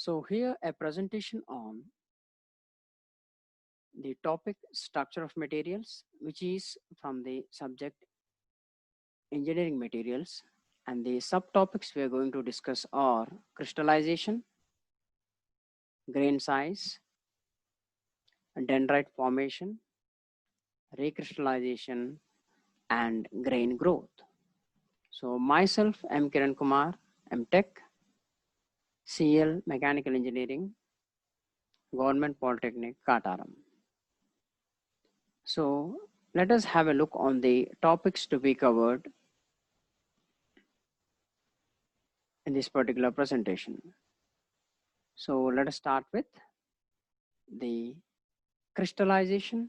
So here a presentation on the topic structure of materials, which is from the subject engineering materials, and the subtopics we are going to discuss are crystallization, grain size, dendrite formation, recrystallization, and grain growth. So myself, M.Kiran Kumar, M.Tech, CL Mechanical Engineering, Government Polytechnic, Kataram. So let us have a look on the topics to be covered in this particular presentation. So let us start with the crystallization,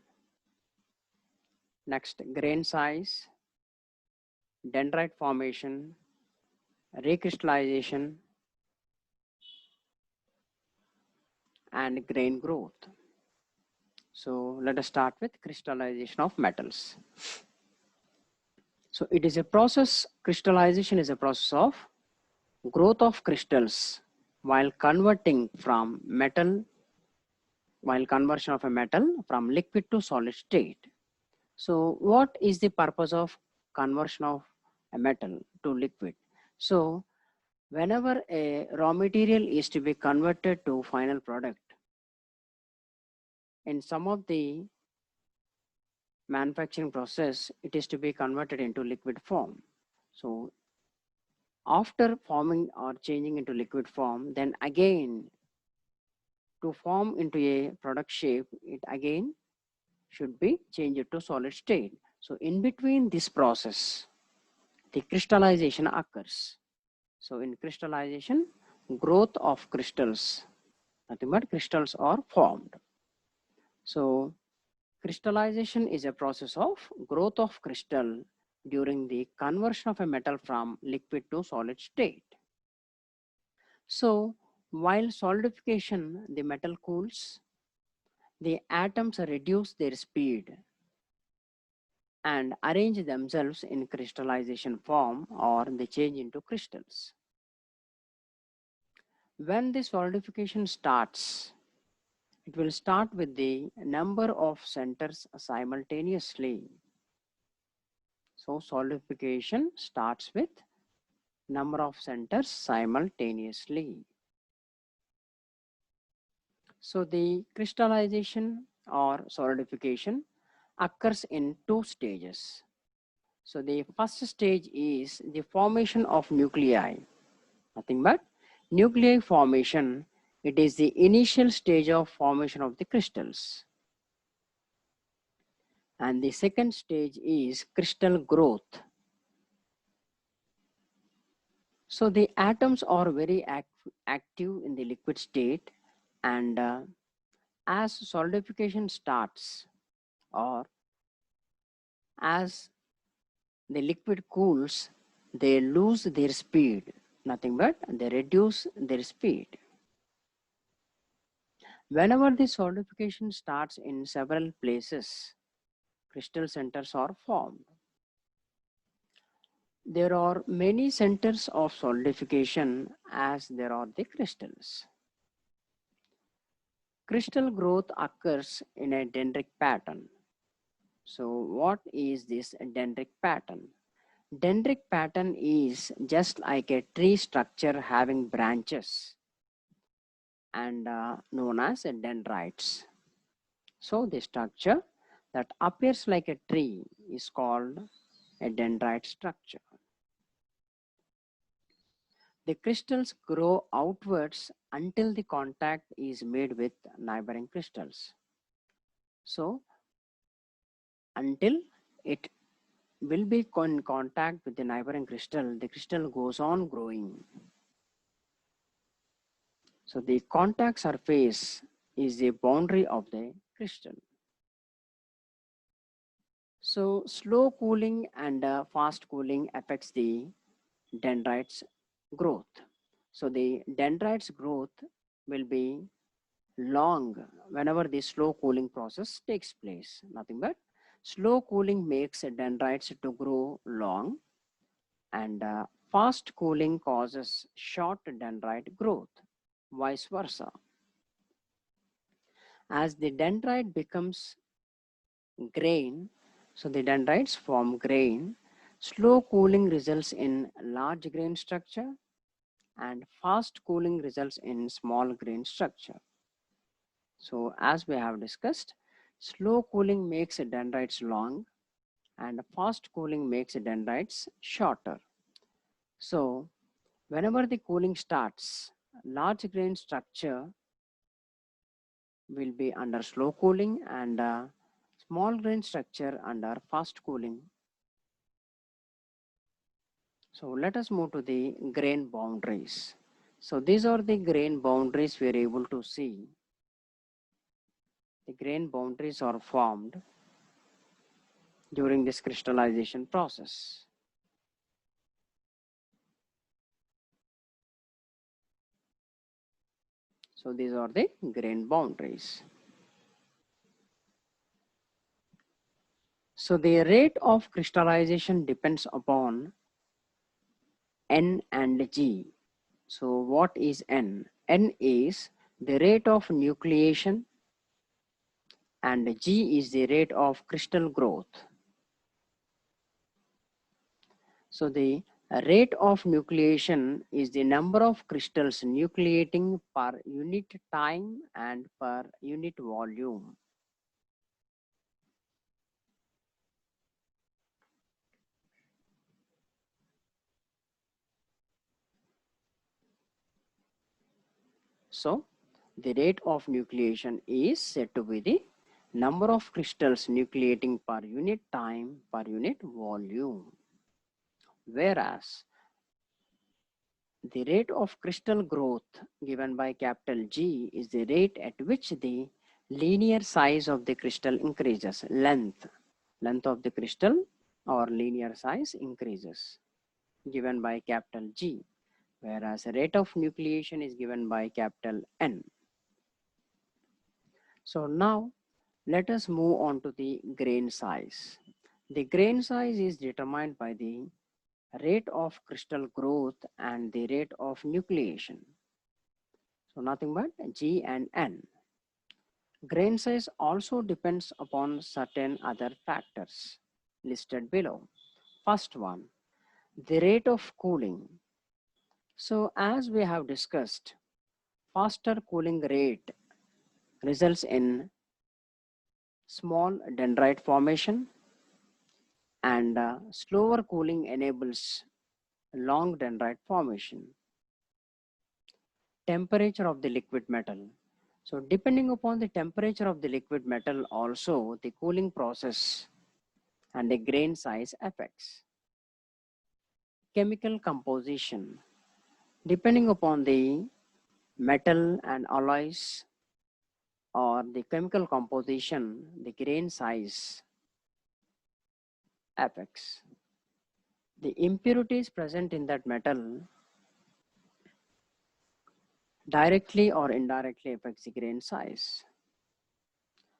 next grain size, dendrite formation, recrystallization, and grain growth. So let us start with crystallization of metals. So it is a process, crystallization is a process of growth of crystals while conversion of a metal from liquid to solid state. So what is the purpose of conversion of a metal to liquid? So whenever a raw material is to be converted to final product, in some of the manufacturing process, it is to be converted into liquid form. So after forming or changing into liquid form, then again to form into a product shape, it again should be changed to solid state. So in between this process, the crystallization occurs. So in crystallization, growth of crystals, nothing but crystals are formed. So crystallization is a process of growth of crystal during the conversion of a metal from liquid to solid state. So while solidification, the metal cools, the atoms reduce their speed and arrange themselves in crystallization form, or they change into crystals. When the solidification starts, it will start with the number of centers simultaneously. So solidification starts with number of centers simultaneously. So the crystallization or solidification occurs in two stages. So the first stage is the formation of nuclei, nothing but nuclei formation. It is the initial stage of formation of the crystals. And the second stage is crystal growth. So the atoms are very active in the liquid state, and as solidification starts, or as the liquid cools, they lose their speed, nothing but they reduce their speed. Whenever the solidification starts in several places, crystal centers are formed. There are many centers of solidification as there are the crystals. Crystal growth occurs in a dendritic pattern. So what is this dendritic pattern? Dendritic pattern is just like a tree structure having branches and known as dendrites. So the structure that appears like a tree is called a dendrite structure. The crystals grow outwards until the contact is made with neighboring crystals. So until it will be in contact with the neighboring crystal, the crystal goes on growing. So the contact surface is the boundary of the crystal. So slow cooling and fast cooling affects the dendrites growth. So the dendrites growth will be long whenever the slow cooling process takes place. Nothing but slow cooling makes dendrites to grow long, and fast cooling causes short dendrite growth. vice versa. As the dendrite becomes grain, so the dendrites form grain. Slow cooling results in large grain structure and fast cooling results in small grain structure. So as we have discussed, slow cooling makes dendrites long and fast cooling makes dendrites shorter. So whenever the cooling starts, large grain structure will be under slow cooling and small grain structure under fast cooling. So let us move to the grain boundaries. So these are the grain boundaries we are able to see. The grain boundaries are formed during this crystallization process. So these are the grain boundaries. So the rate of crystallization depends upon N and G. So what is N? N is the rate of nucleation and G is the rate of crystal growth. So the rate of nucleation is the number of crystals nucleating per unit time and per unit volume. So the rate of nucleation is said to be the number of crystals nucleating per unit time per unit volume. Whereas the rate of crystal growth given by capital G is the rate at which the linear size of the crystal increases, length of the crystal or linear size increases given by capital G, whereas rate of nucleation is given by capital N. So now let us move on to the grain size. The grain size is determined by the rate of crystal growth and the rate of nucleation. So nothing but G and N. Grain size also depends upon certain other factors listed below. First one, the rate of cooling. So as we have discussed, faster cooling rate results in small dendrite formation and slower cooling enables long dendrite formation. Temperature of the liquid metal. So depending upon the temperature of the liquid metal also the cooling process and the grain size affects. Chemical composition. Depending upon the metal and alloys or the chemical composition, the grain size affects. The impurities present in that metal directly or indirectly affects the grain size.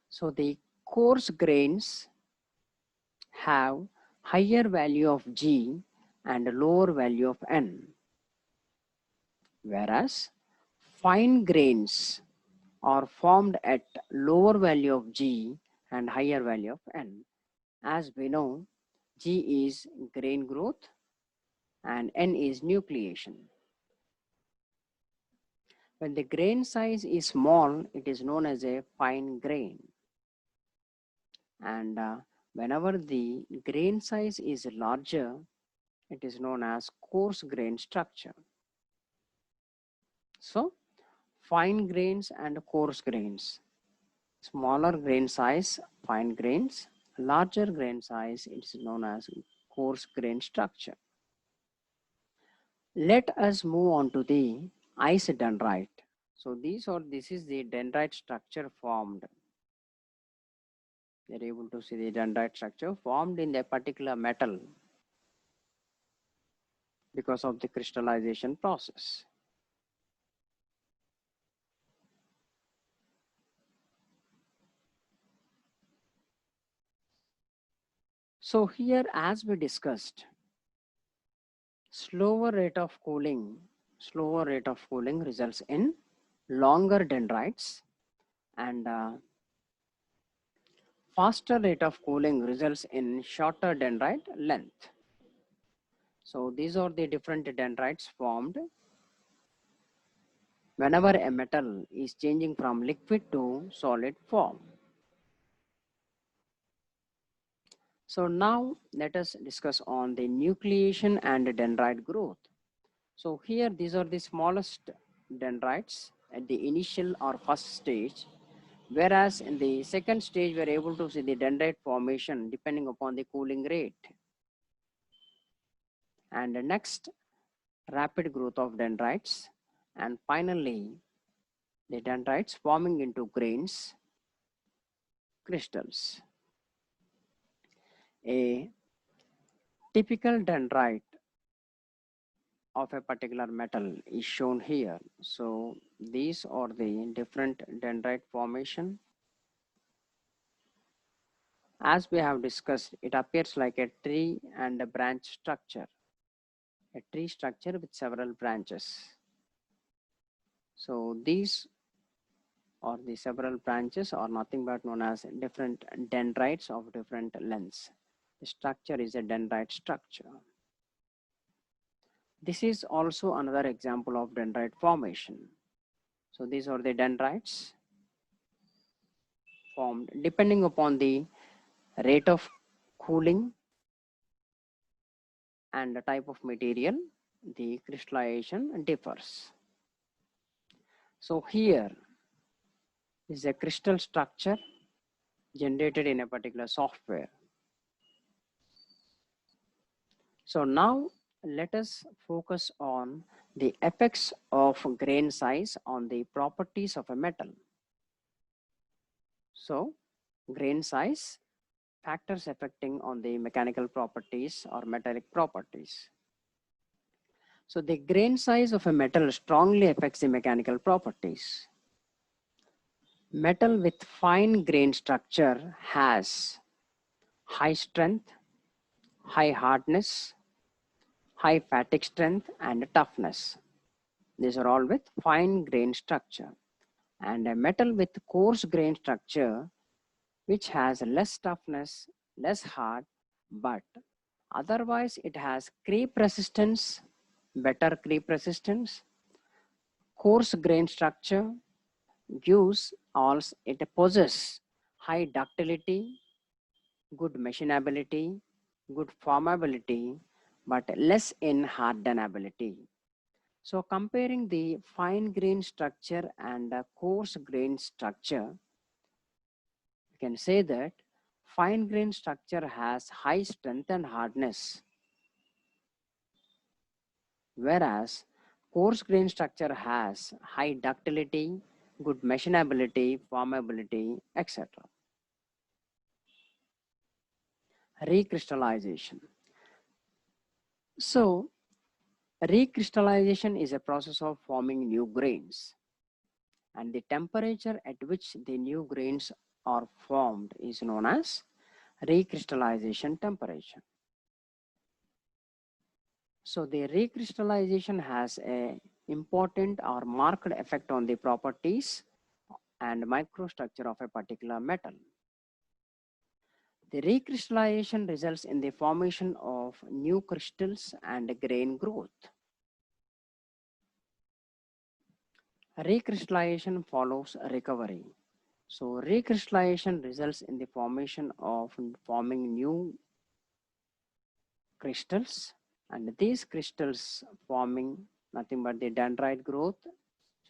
So the coarse grains have higher value of G and lower value of N, whereas fine grains are formed at lower value of G and higher value of N. As we know, G is grain growth and N is nucleation. When the grain size is small, it is known as a fine grain. And whenever the grain size is larger, it is known as coarse grain structure. So fine grains and coarse grains. Smaller grain size, fine grains. Larger grain size, it is known as coarse grain structure. Let us move on to the ice dendrite. So this is the dendrite structure formed. They're able to see the dendrite structure formed in a particular metal because of the crystallization process. So here, as we discussed, slower rate of cooling results in longer dendrites, and faster rate of cooling results in shorter dendrite length. So these are the different dendrites formed whenever a metal is changing from liquid to solid form. So now let us discuss on the nucleation and dendrite growth. So here these are the smallest dendrites at the initial or first stage, whereas in the second stage we are able to see the dendrite formation depending upon the cooling rate. And next, rapid growth of dendrites, and finally the dendrites forming into grains, crystals. A typical dendrite of a particular metal is shown here. So these are the different dendrite formation. As we have discussed, it appears like a tree and a branch structure, a tree structure with several branches. So these or the several branches are nothing but known as different dendrites of different lengths. The structure is a dendrite structure. This is also another example of dendrite formation. So these are the dendrites formed depending upon the rate of cooling and the type of material. The crystallization differs. So here is a crystal structure generated in a particular software. So now let us focus on the effects of grain size on the properties of a metal. So grain size, factors affecting on the mechanical properties or metallic properties. So the grain size of a metal strongly affects the mechanical properties. Metal with fine grain structure has high strength, high hardness, high fatigue strength, and toughness. These are all with fine grain structure. And a metal with coarse grain structure, which has less toughness, less hard, but otherwise it has creep resistance, better creep resistance, coarse grain structure, gives also it possesses high ductility, good machinability, good formability, but less in hardenability. So comparing the fine grain structure and coarse grain structure, you can say that fine grain structure has high strength and hardness, whereas coarse grain structure has high ductility, good machinability, formability, etc. Recrystallization. So recrystallization is a process of forming new grains, and the temperature at which the new grains are formed is known as recrystallization temperature. So the recrystallization has a important or marked effect on the properties and microstructure of a particular metal. The recrystallization results in the formation of new crystals and grain growth. Recrystallization follows recovery. So recrystallization results in the forming new crystals, and these crystals forming nothing but the dendrite growth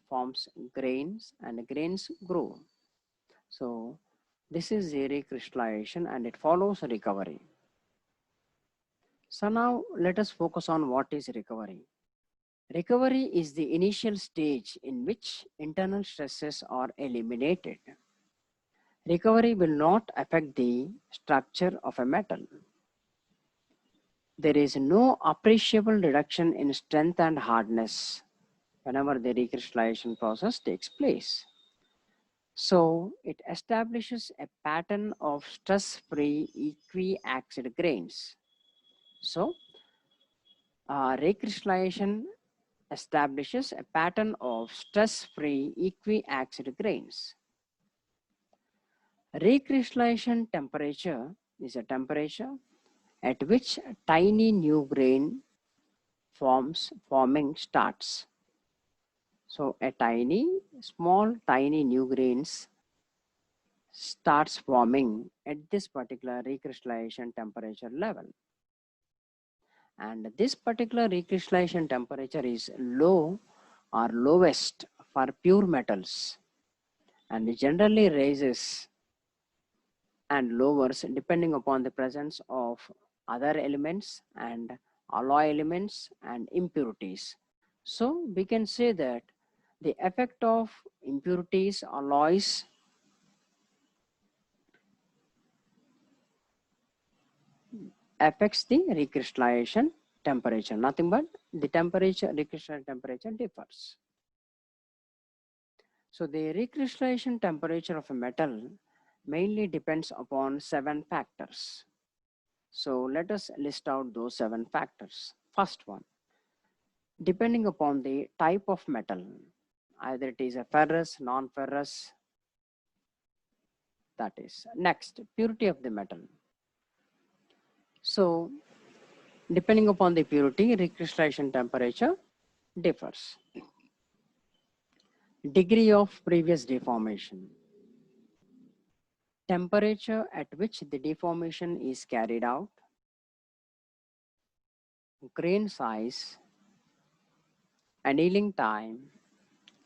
forms grains, and grains grow. So this is the recrystallization and it follows recovery. So now let us focus on what is recovery. Recovery is the initial stage in which internal stresses are eliminated. Recovery will not affect the structure of a metal. There is no appreciable reduction in strength and hardness whenever the recrystallization process takes place. So it establishes a pattern of stress-free equiaxed grains. So recrystallization establishes a pattern of stress-free equiaxed grains. Recrystallization temperature is a temperature at which tiny new grain forming starts. So a tiny new grains starts forming at this particular recrystallization temperature level. And this particular recrystallization temperature is low or lowest for pure metals, and it generally rises and lowers depending upon the presence of other elements and alloy elements and impurities. So we can say that the effect of impurities, alloys, affects the recrystallization temperature. Nothing but the recrystallization temperature differs. So the recrystallization temperature of a metal mainly depends upon 7 factors. So let us list out those 7 factors. First one, depending upon the type of metal, either it is a ferrous, non-ferrous, that is. Next, purity of the metal. So depending upon the purity, recrystallization temperature differs. Degree of previous deformation. Temperature at which the deformation is carried out. Grain size, annealing time,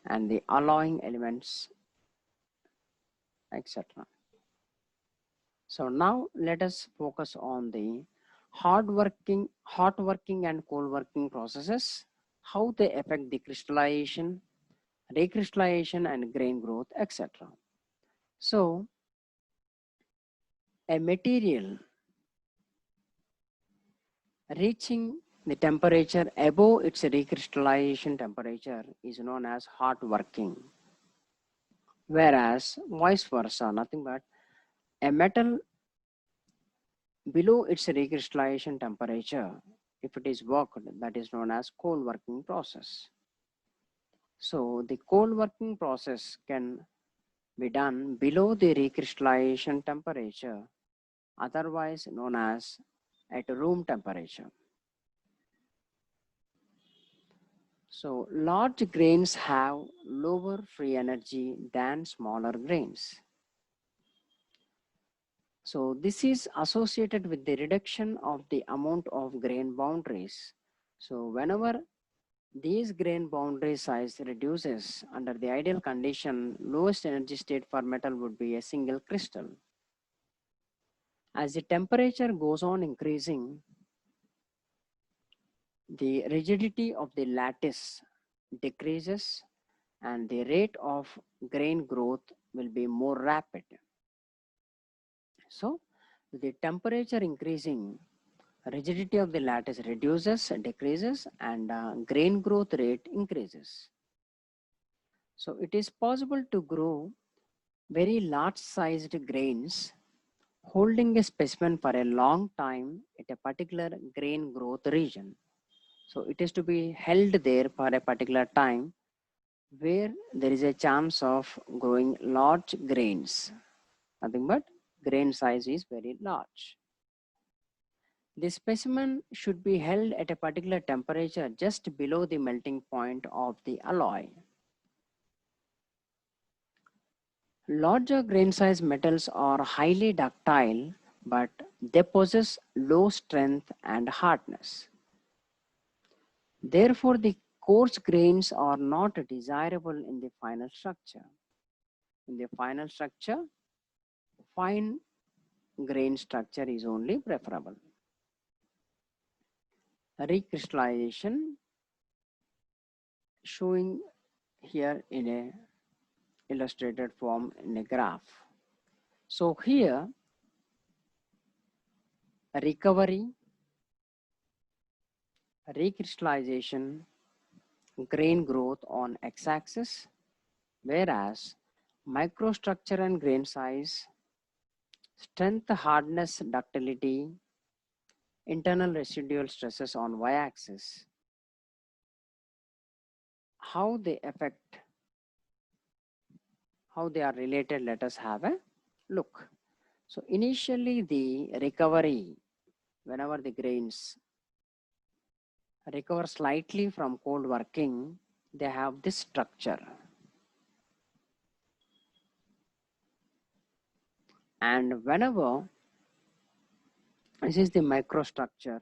and the alloying elements, etc. So now let us focus on the hot working and cold working processes, how they affect the crystallization, recrystallization, and grain growth, etc. So a material reaching the temperature above its recrystallization temperature is known as hot working, whereas vice versa, nothing but a metal below its recrystallization temperature, if it is worked, that is known as cold working process. So the cold working process can be done below the recrystallization temperature, otherwise known as at room temperature. So large grains have lower free energy than smaller grains. So this is associated with the reduction of the amount of grain boundaries. So whenever these grain boundary size reduces under the ideal condition, lowest energy state for metal would be a single crystal. As the temperature goes on increasing, the rigidity of the lattice decreases and the rate of grain growth will be more rapid. So with the temperature increasing, rigidity of the lattice decreases, and grain growth rate increases. So it is possible to grow very large sized grains holding a specimen for a long time at a particular grain growth region. So it is to be held there for a particular time where there is a chance of growing large grains. Nothing but grain size is very large. The specimen should be held at a particular temperature just below the melting point of the alloy. Larger grain size metals are highly ductile, but they possess low strength and hardness. Therefore, the coarse grains are not desirable in the final structure. In the final structure, fine grain structure is only preferable. Recrystallization showing here in a illustrated form in a graph. So here recovery, recrystallization, grain growth on x-axis, whereas microstructure and grain size, strength, hardness, ductility, internal residual stresses on y-axis. how they affect, how they are related, let us have a look. So initially the recovery, whenever the grains recover slightly from cold working, they have this structure. And whenever, this is the microstructure,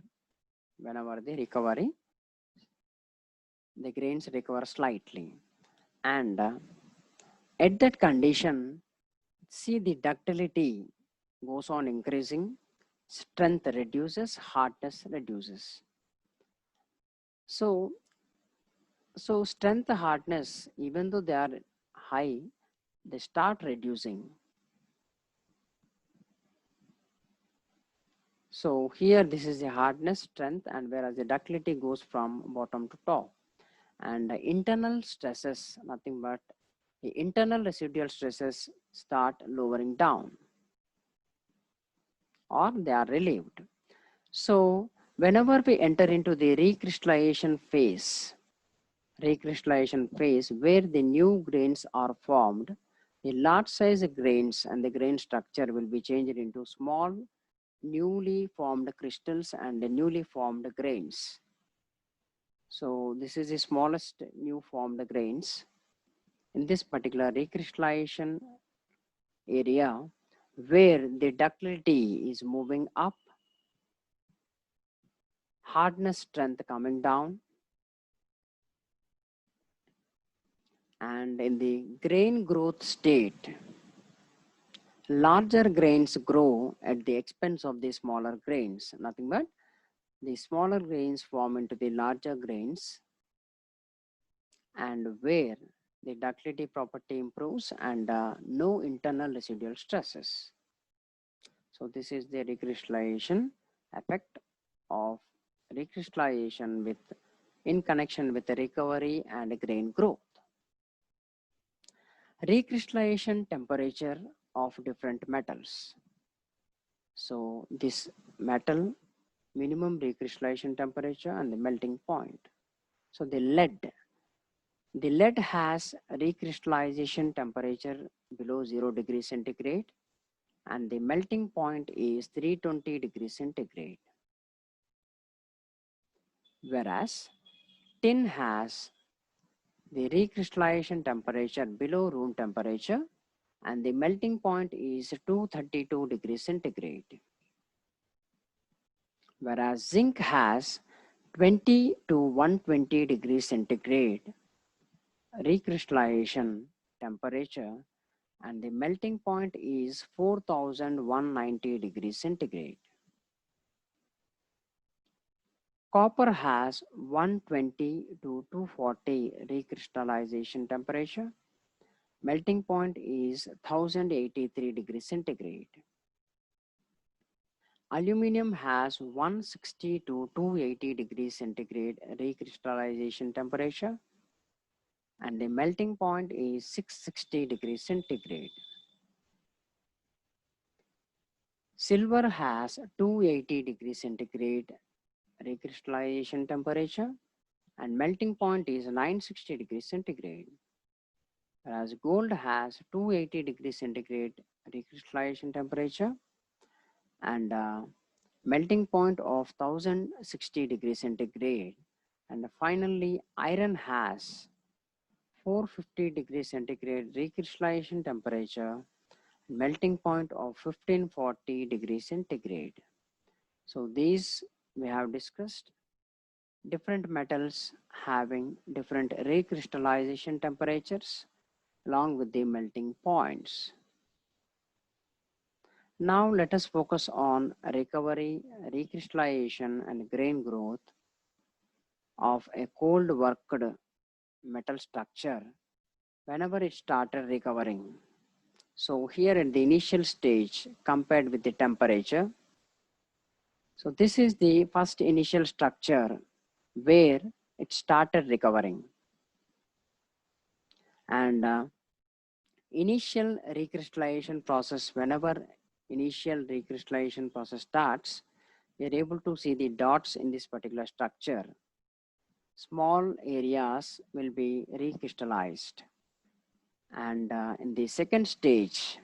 whenever the recovery, the grains recover slightly. And at that condition, see the ductility goes on increasing, strength reduces, hardness reduces. So strength, hardness, even though they are high, they start reducing. So here this is the hardness, strength, and whereas the ductility goes from bottom to top. And the internal stresses, nothing but the internal residual stresses start lowering down, or they are relieved. So whenever we enter into the recrystallization phase where the new grains are formed, the large size grains and the grain structure will be changed into small newly formed crystals and the newly formed grains. So this is the smallest new formed grains. In this particular recrystallization area where the ductility is moving up, hardness strength coming down, and in the grain growth state, larger grains grow at the expense of the smaller grains. Nothing but the smaller grains form into the larger grains, and where the ductility property improves and no internal residual stresses. So this is the recrystallization effect of recrystallization with in connection with the recovery and grain growth. Recrystallization temperature of different metals. So this metal minimum recrystallization temperature and the melting point. So the lead has recrystallization temperature below 0 degrees centigrade and the melting point is 320 degrees centigrade. Whereas tin has the recrystallization temperature below room temperature and the melting point is 232 degrees centigrade. Whereas zinc has 20 to 120 degrees centigrade recrystallization temperature and the melting point is 4190 degrees centigrade. Copper has 120 to 240 recrystallization temperature. Melting point is 1083 degrees centigrade. Aluminum has 160 to 280 degrees centigrade recrystallization temperature and the melting point is 660 degrees centigrade. Silver has 280 degrees centigrade recrystallization temperature and melting point is 960 degrees centigrade. Whereas gold has 280 degrees centigrade recrystallization temperature and melting point of 1060 degrees centigrade. And finally, iron has 450 degrees centigrade recrystallization temperature, melting point of 1540 degrees centigrade. So these we have discussed different metals having different recrystallization temperatures along with the melting points. Now let us focus on recovery, recrystallization and grain growth of a cold worked metal structure whenever it started recovering. So here at the initial stage compared with the temperature, so this is the first initial structure where it started recovering. And initial recrystallization process, whenever initial recrystallization process starts, we are able to see the dots in this particular structure. small areas will be recrystallized. And in the second stage,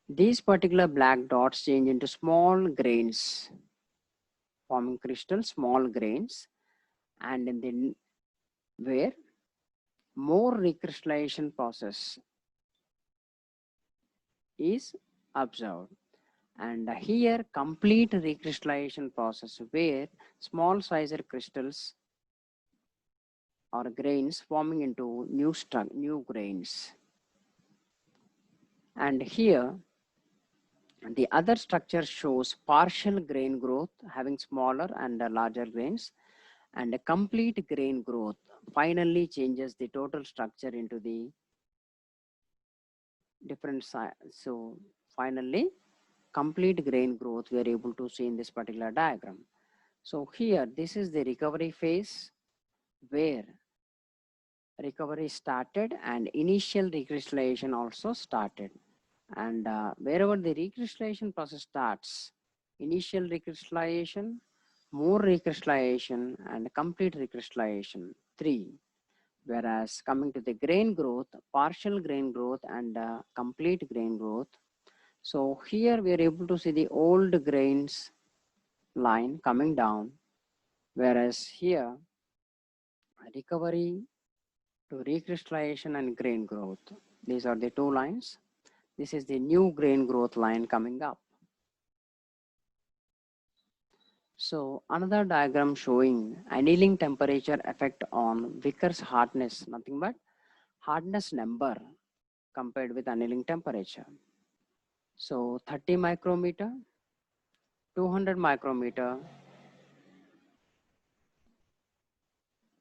these particular black dots change into small grains, forming crystal small grains, and in the where more recrystallization process is observed. And here complete recrystallization process where small sized crystals or grains forming into new grains. And here the other structure shows partial grain growth having smaller and larger grains, and a complete grain growth finally changes the total structure into the different size. So finally complete grain growth we are able to see in this particular diagram. So here this is the recovery phase where recovery started and initial recrystallization also started. And wherever the recrystallization process starts, initial recrystallization, more recrystallization, and complete recrystallization, 3. Whereas coming to the grain growth, partial grain growth and complete grain growth. So here we are able to see the old grains line coming down, whereas here recovery to recrystallization and grain growth. These are the two lines. This is the new grain growth line coming up. So another diagram showing annealing temperature effect on Vickers hardness, nothing but hardness number compared with annealing temperature. So 30 micrometer, 200 micrometer,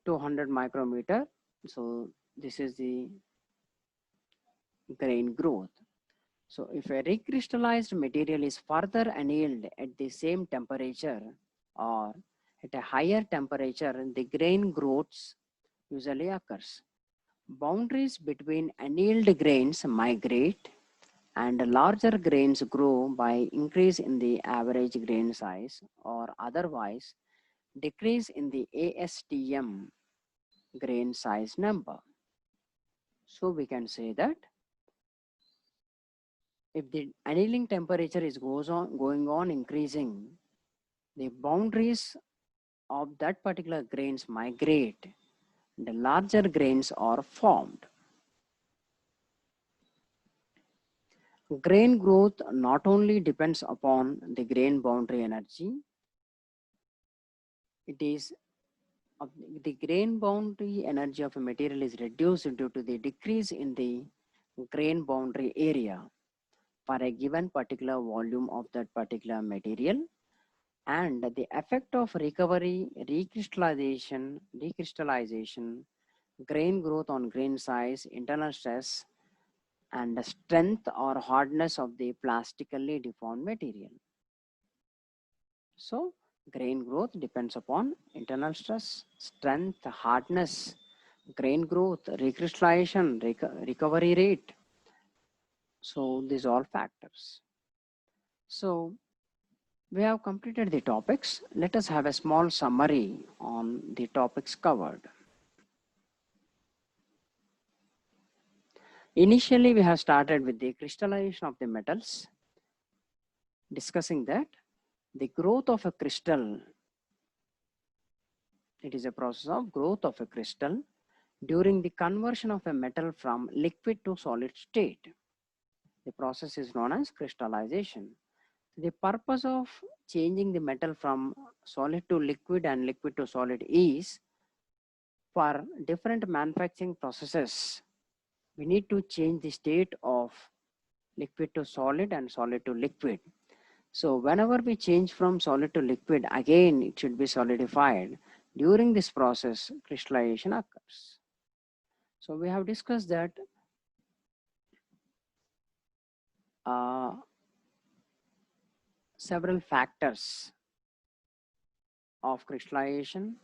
200 micrometer. So this is the grain growth. So if a recrystallized material is further annealed at the same temperature or at a higher temperature, the grain growths usually occurs. Boundaries between annealed grains migrate and larger grains grow by increase in the average grain size or otherwise decrease in the ASTM grain size number. So we can say that if the annealing temperature is going on increasing, the boundaries of that particular grains migrate, the larger grains are formed. Grain growth not only depends upon the grain boundary energy, it is the grain boundary energy of a material is reduced due to the decrease in the grain boundary area for a given particular volume of that particular material, and the effect of recovery, recrystallization, grain growth on grain size, internal stress, and the strength or hardness of the plastically deformed material. So grain growth depends upon internal stress, strength, hardness, grain growth, recrystallization, recovery rate. So these all factors. So we have completed the topics. Let us have a small summary on the topics covered. Initially, we have started with the crystallization of the metals, discussing that the growth of a crystal, it is a process of growth of a crystal during the conversion of a metal from liquid to solid state. The process is known as crystallization. The purpose of changing the metal from solid to liquid and liquid to solid is for different manufacturing processes. We need to change the state of liquid to solid and solid to liquid. So whenever we change from solid to liquid, again it should be solidified. During this process, crystallization occurs. So we have discussed that several factors of crystallization,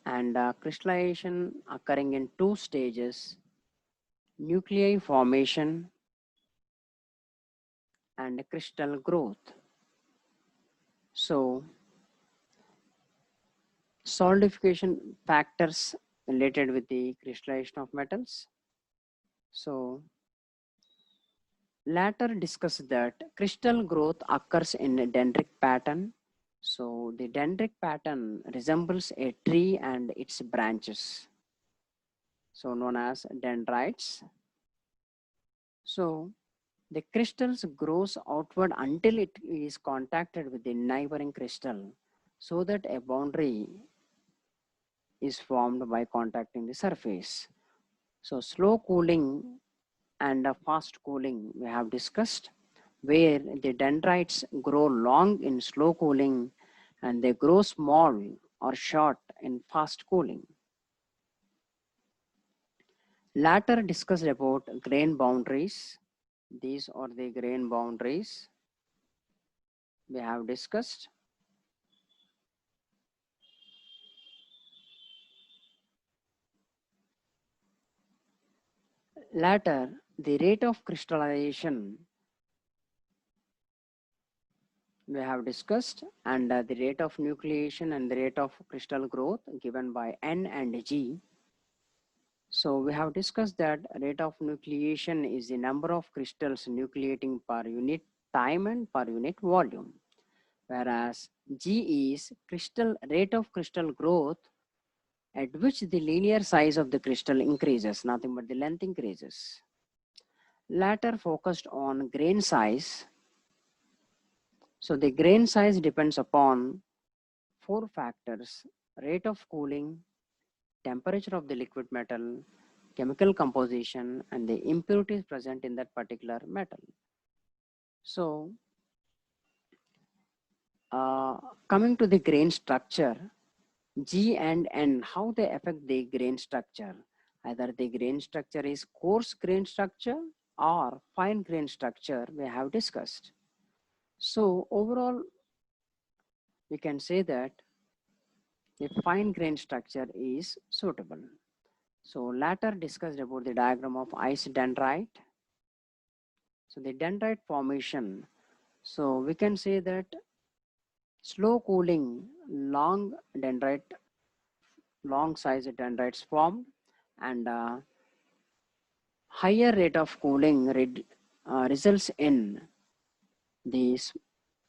and crystallization occurring in two stages: nuclei formation and crystal growth. So solidification factors related with the crystallization of metals. So later discuss that crystal growth occurs in a dendritic pattern. So the dendritic pattern resembles a tree and its branches, so known as dendrites. So the crystals grows outward until it is contacted with the neighboring crystal, so that a boundary is formed by contacting the surface. So slow cooling and a fast cooling we have discussed, where the dendrites grow long in slow cooling and they grow small or short in fast cooling. Later discussed about grain boundaries. These are the grain boundaries we have discussed. Later, the rate of crystallization we have discussed, and the rate of nucleation and the rate of crystal growth given by N and G. So we have discussed that rate of nucleation is the number of crystals nucleating per unit time and per unit volume, whereas G is crystal rate of crystal growth at which the linear size of the crystal increases, nothing but the length increases. Latter focused on grain size. So the grain size depends upon four factors: rate of cooling, temperature of the liquid metal, chemical composition, and the impurities present in that particular metal. So coming to the grain structure, G and N, how they affect the grain structure. Either the grain structure is coarse grain structure or fine grain structure we have discussed. So overall, we can say that the fine grain structure is suitable. So later discussed about the diagram of ice dendrite. So the dendrite formation. So we can say that slow cooling, long size dendrites formed, and higher rate of cooling results in the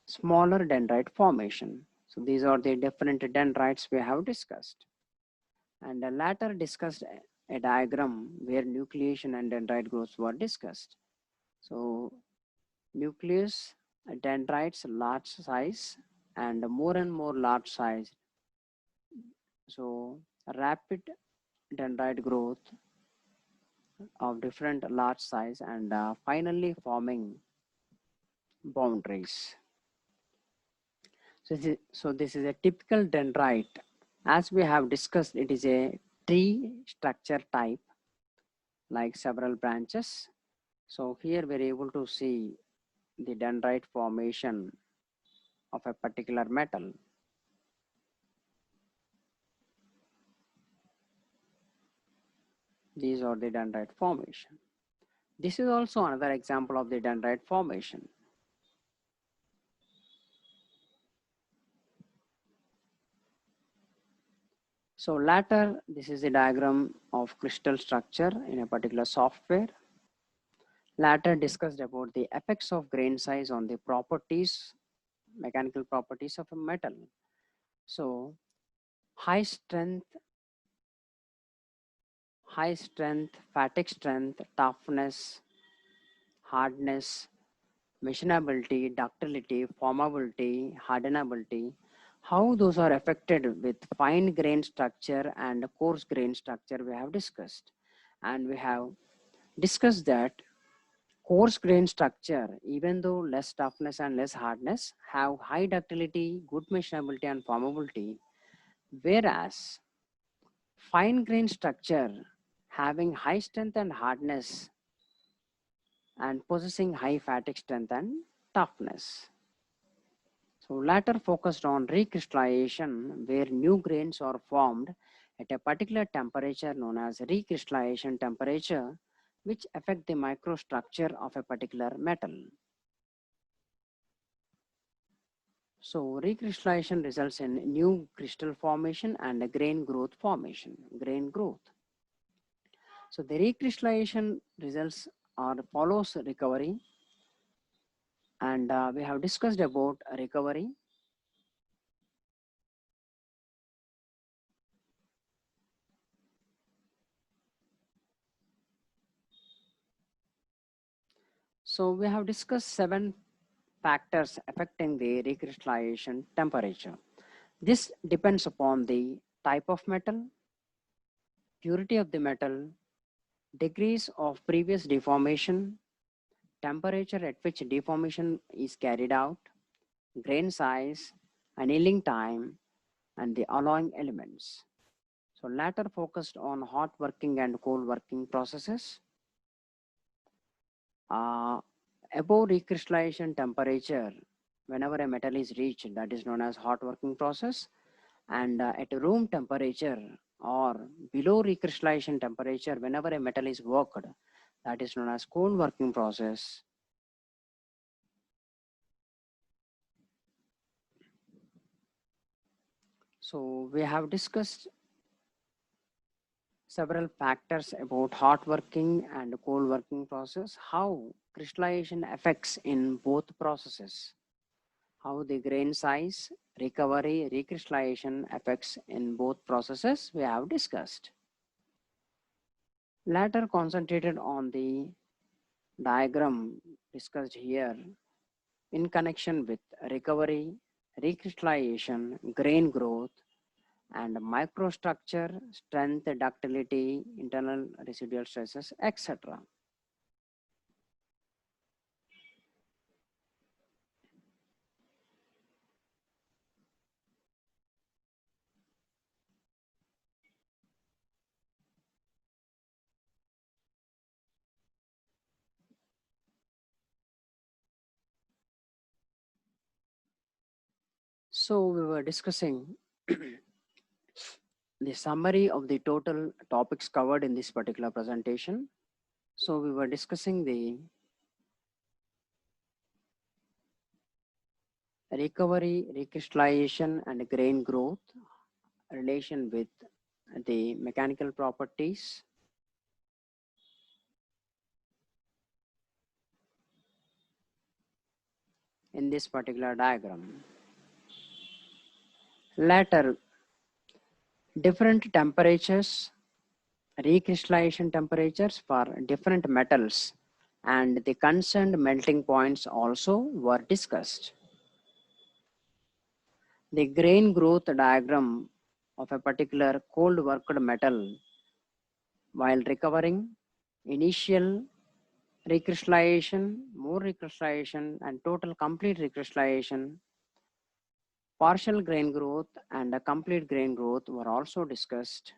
smaller dendrite formation. So these are the different dendrites we have discussed. And later discussed a diagram where nucleation and dendrite growths were discussed. So nucleus, dendrites large size and more large size. So rapid dendrite growth of different large size, and finally forming boundaries. So this is a typical dendrite. As we have discussed, it is a tree structure type like several branches. So here we're able to see the dendrite formation of a particular metal. These are the dendrite formation. This is also another example of the dendrite formation. So later, this is a diagram of crystal structure in a particular software. Later discussed about the effects of grain size on the properties, mechanical properties of a metal. So high strength, fatigue strength, toughness, hardness, machinability, ductility, formability, hardenability, how those are affected with fine grain structure and coarse grain structure we have discussed. And we have discussed that coarse grain structure, even though less toughness and less hardness, have high ductility, good machinability and formability, whereas fine grain structure having high strength and hardness and possessing high fatigue strength and toughness. So latter focused on recrystallization, where new grains are formed at a particular temperature known as recrystallization temperature, which affect the microstructure of a particular metal. So recrystallization results in new crystal formation and a grain growth formation, grain growth. So the recrystallization results are follows recovery, and we have discussed about recovery. So we have discussed 7 factors affecting the recrystallization temperature. This depends upon the type of metal, purity of the metal, degrees of previous deformation, temperature at which deformation is carried out, grain size, annealing time, and the alloying elements. So latter focused on hot working and cold working processes. Above recrystallization temperature, whenever a metal is reached, that is known as hot working process, and at room temperature or below recrystallization temperature, whenever a metal is worked, that is known as cold working process. So we have discussed several factors about hot working and cold working process, how crystallization affects in both processes, how the grain size, recovery, recrystallization affects in both processes we have discussed. Later concentrated on the diagram discussed here in connection with recovery, recrystallization, grain growth, and microstructure, strength, ductility, internal residual stresses, etc. So we were discussing the summary of the total topics covered in this particular presentation. So we were discussing the recovery, recrystallization, and grain growth, relation with the mechanical properties. In this particular diagram. Later, different temperatures, recrystallization temperatures for different metals, and the concerned melting points also were discussed. The grain growth diagram of a particular cold worked metal while recovering, initial recrystallization, more recrystallization, and total complete recrystallization, partial grain growth, and a complete grain growth were also discussed.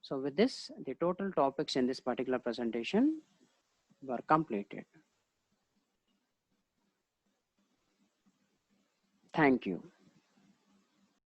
So with this, the total topics in this particular presentation were completed. Thank you.